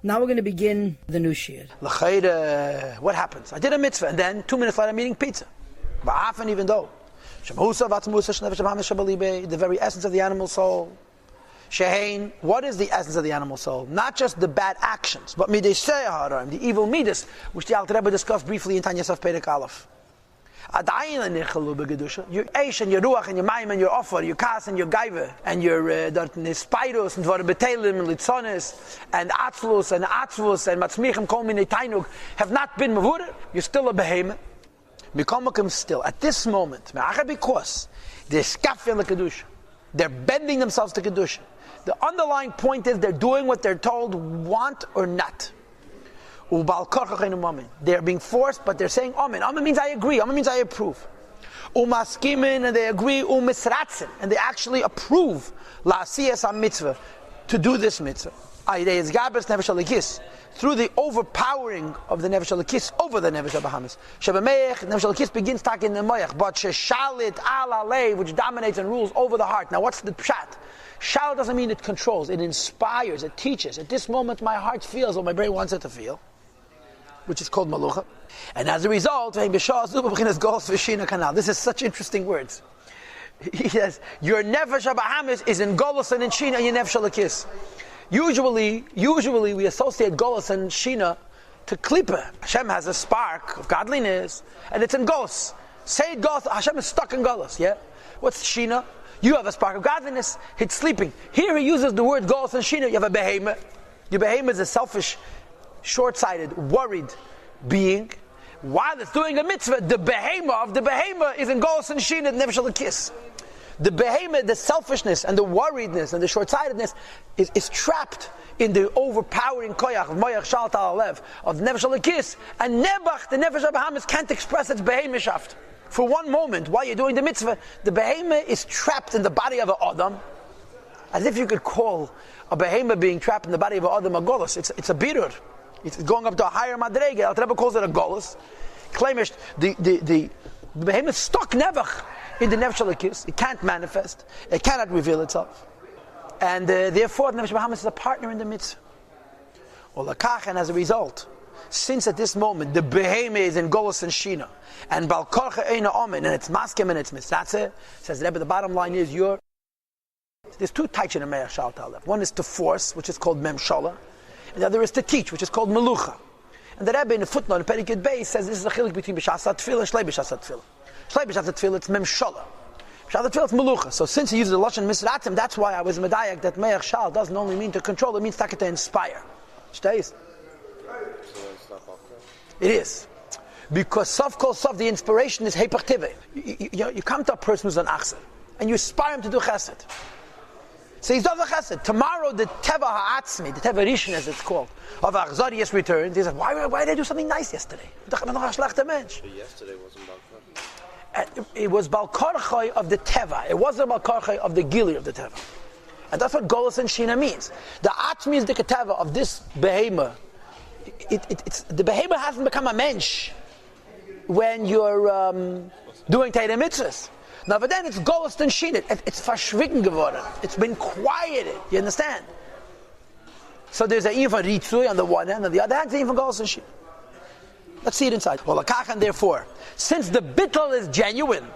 Now we're going to begin the new shiur. What happens? I did a mitzvah, and then 2 minutes later I'm eating pizza. But often, even though. The very essence of the animal soul. Shehein, what is the essence of the animal soul? Not just the bad actions, but the evil midas, which the Alter Rebbe discussed briefly in Tanya Saf Perek Aleph. Your Eish and your Ruach and your Mayim and your Offer, your Kas and your Gaive, and your Nispairos and Dvar Betelim and Litzonis and Atzlus and Atzvus and Matzmichem Kol Minei Tainug have not been Mavur, you're still a behemoth. Mikomakim still. At this moment, because they're Skafia Kedusha, they're bending themselves to Kedusha. The underlying point is they're doing what they're told, want or not. They're being forced, but they're saying Amen. Amen means I agree. Amen means I approve. Umaskimin, and they agree. Umisratzen, and they actually approve la'asiyas mitzvah, to do this mitzvah. Through the overpowering of the nefesh alakis over the nefesh abahamis. Shebemeich, nefesh alakis begins talking in the moyach, but sheshalit alalei, which dominates and rules over the heart. Now, what's the pshat? Shal doesn't mean it controls; it inspires, it teaches. At this moment, my heart feels what my brain wants it to feel, which is called malucha. And as a result, this is such interesting words. He says, your nefesh abahamis is in golus and in shina, and your nefesh alakis. Usually we associate Golos and Shina to Klippa. Hashem has a spark of godliness, and it's in Golos. Say it Golos, Hashem is stuck in Golos, yeah? What's Shina? You have a spark of godliness, it's sleeping. Here he uses the word Golos and Shina, you have a behemoth. Your behemoth is a selfish, short-sighted, worried being. While it's doing a mitzvah, the behemoth is in Golos and Shina, never shall kiss. The behemoth, the selfishness and the worriedness and the short-sightedness is trapped in the overpowering koyach of moyach shal ta'alev of the nefesh alakis, and nebach, the nefesh abahamis, can't express its behemoth. For one moment, while you're doing the mitzvah, the behemoth is trapped in the body of an adam, as if you could call a behemoth being trapped in the body of an adam a golus. It's a birur. It's going up to a higher madrege. Al Rebbe calls it a golus. Claimish, the behemoth stuck nevach in the nefesh alakis. It can't manifest. It cannot reveal itself. And therefore, the nefesh abahamis is a partner in the mitzvah. And as a result, since at this moment the behemoth is in golus and shina, and balkorcha eina omen, and it's maskim and it's mitzatze, says the Rebbe, the bottom line is there's two types in a me'ach shal ta'alev. One is to force, which is called memshala, and the other is to teach, which is called melucha. And the Rebbe in the footnote in Perikut Beis says this is a chilik between b'shas tefillah and shlei b'shas tefillah. Shlei b'shas tefillah, it's memshala. B'shas tefillah, it's melucha. So since he uses the lashon misratim, that's why I was medayak that me'ach shal doesn't only mean to control, it means to inspire. Stays. It is. Because sof kol sof, the inspiration is hepach tivei. You come to a person who's an achser, and you inspire him to do chesed. So he's does a chesed. Tomorrow the teva ha'atzmi, the teva rishon as it's called, of achzarius returns. He says, why did I do something nice yesterday? Yesterday wasn't balkorchai. It was balkorchai of the teva. It wasn't balkorchai of the gili of the teva. And that's what golus and shina means. The atzmi is the keteva of this behemoth. It's the behemoth hasn't become a mensch when you're doing Teireh mitzvahs. Now, but then it's golus and shina. It's verschwiegen geworden. It's been quieted. You understand? So there's an even ritzui on the one hand, on the other hand, it's even golus and shina. Let's see it inside. Well, and therefore, since the bittul is genuine,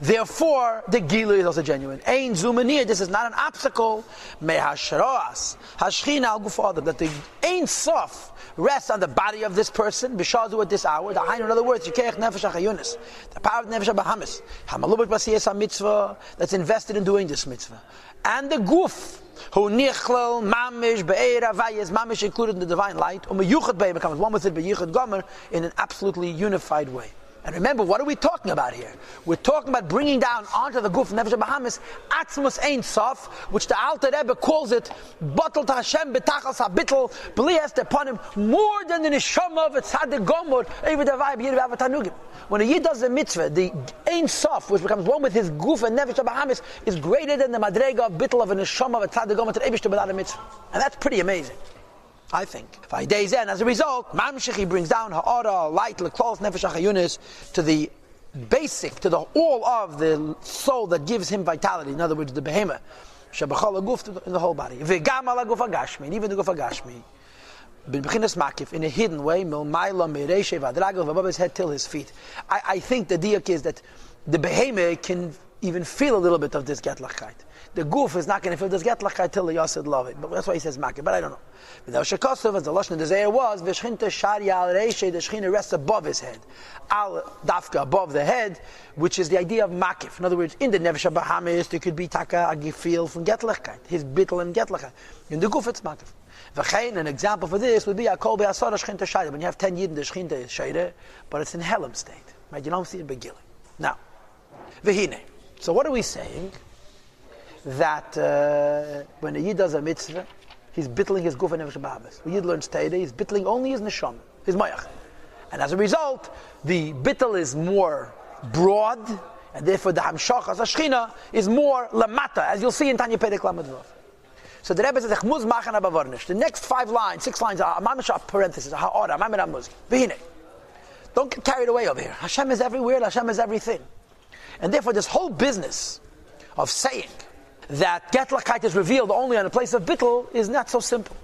therefore the gilu is also genuine. Ein zumanir, this is not an obstacle. Mehashroas hashchina al gufadam, that the ein sof rests on the body of this person, b'shazu at this hour. In other words, yikeich nefesh achayunis, the power of nefesh abahamis, hamalubik basiyas mitzvah, that's invested in doing this mitzvah, and the guf who nichlel mamish be'era vayez mamish included in the divine light, umeyuchad be'em becomes one with it be'yichad gomer in an absolutely unified way. And remember, what are we talking about here? We're talking about bringing down onto the guf nefesh bahamis atzmus ein sof, which the Alter Rebbe calls it batel to Hashem betachas habitl b'liest upon him more than the neshama of a tzaddik gomor even the vibe yid v'avatanugim. When a yid does a mitzvah, the ein sof, which becomes one with his guf and nefesh bahamis, is greater than the madrega of bitl of a neshama of a tzaddik gomor to the eibishter without a mitzvah, and that's pretty amazing. I think. 5 days in, as a result, Mamshech, he brings down ha'ara, light, l'klos, nefesh ha'chayunis, to the basic, to the all of the soul that gives him vitality. In other words, the behemoth, shebachal aguf, in the whole body. V'gam ala guf ha'gashmi, and even the guf ha'gashmi. B'bechinas makif, in a hidden way, milmayla mereshe v'adragel above his head till his feet. I think the diak is that the behemoth can even feel a little bit of this getlachkeit. The goof is not going to feel this getlachkeit till the Yossi love it. But that's why he says makif. But I don't know. Without shekosov, as the lashon of the Zayah was, v'shchinta sharia al reishe, the shechina rests above his head, al dafka above the head, which is the idea of makif. In other words, in the nefesh habahamis, there could be taka agifil from getlachkeit, his bittel and getlachkeit. In the goof, it's makif. An example for this would be a kol be'asara shchinta shayda. When you have 10 yidin, the shchinta is shayda, but it's in Helam state. Right? You don't see it begiling. Now, v'hine. So what are we saying? That when a yid does a mitzvah, he's bittling his guf and nefesh b'habes. When yid learns teide, he's bittling only his neshama, his mayach. And as a result, the bittel is more broad, and therefore the hamshach as a shchina is more lamata, as you'll see in Tanya Perek Lamed Vav. So the Rebbe says, the next 5 lines, 6 lines are a parenthesis, don't get carried away over here. Hashem is everywhere, Hashem is everything. And therefore this whole business of saying that Getlachkeit is revealed only on a place of bittul is not so simple.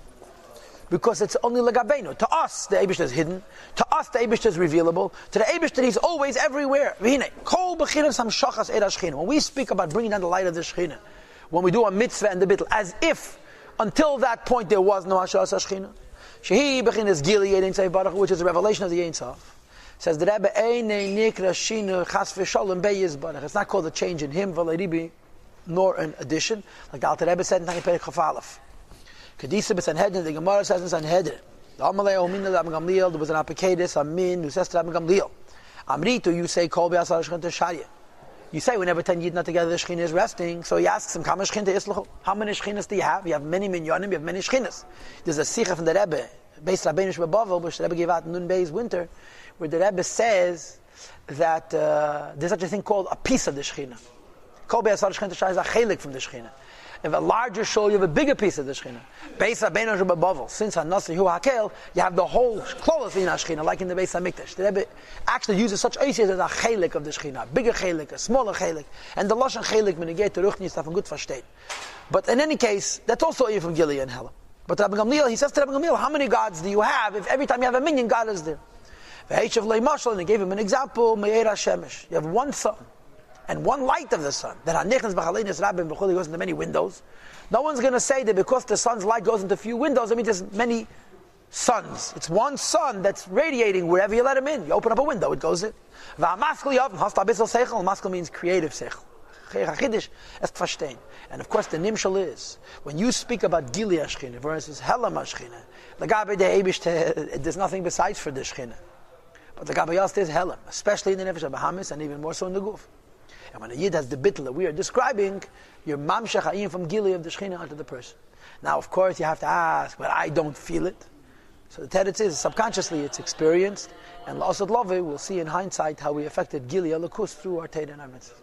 Because it's only legabeinu. To us, the Eibishter is hidden. To us, the Eibishter is revealable. To the Eibishter, he's always everywhere. When we speak about bringing down the light of the Shechina, when we do a mitzvah and the bittul, as if until that point there was no Hashas HaShechina. Shehi bechinas Gili Ein Sof Baruch, which is a revelation of the Ein Sof. Says the Rebbe, Einei Nikra Shinu Chas V'Shalom Beis Baruch. It's not called a change in him, V'Leiribi, nor an addition, like the Alter Rebbe said in Tanya Perek Chaf Aleph. Kedisa b'Sanhedrin, the Gemara says in Sanhedrin, the Amalei Omina Rabbi Gamliel, there was an Apikadis, Amin, who says to Rabbi Gamliel, Amritu, you say, Kol Be'asar Shechina Sharia. You say whenever 10 Yidna together the Shechina is resting, so he asks him, how many Shechinas do you have? You have many minyanim, you have many Shechinas. There's a Sikha from the Rebbe, Beis Rabbeinu Shbebavel, which the Rebbe gave out in Nun Beis winter, where the Rebbe says that there's such a thing called a piece of the Shechina. Kol Be'asar Shechina Sharia is a chelik from the Shechina. If a larger shul, you have a bigger piece of the Shechina. Beis Rabbeinu Shbebavel, since HaNasri Hu HaKel, you have the whole clothes in the Shechina, like in the Beis HaMikdash. The Rebbe actually uses such oisias as a chelik of the Shechina, a bigger chelik, a smaller chelik, and the lashon chelik when you get to Ruchni stuff and good verstehen. But in any case, that's also even from Gilead and Helam. But Rabbi Gamliel, he says to Rabbi Gamliel, how many gods do you have if every time you have a minion, God is there? And he gave him an example, Me'er HaShemesh. You have one sun and one light of the sun. That goes into many windows. No one's going to say that because the sun's light goes into few windows, I mean there's many suns. It's one sun that's radiating wherever you let him in. You open up a window, it goes in. Maskal means creative sechel. And of course the nimshal is, when you speak about Gili HaShechina versus Helam HaShechina, there's nothing besides for the Shechina. But the Gabayas is Helam, especially in the Nefesh HaBahamis and even more so in the Guf. And when a Yid has the bittul that we are describing, you're mamshach ha'in from Gili of the Shechina onto the person. Now, of course, you have to ask, but I don't feel it. So the teretz is, subconsciously it's experienced, and L'asad Love, we'll see in hindsight how we affected Gili Alakus through our Teda and our mitzvah.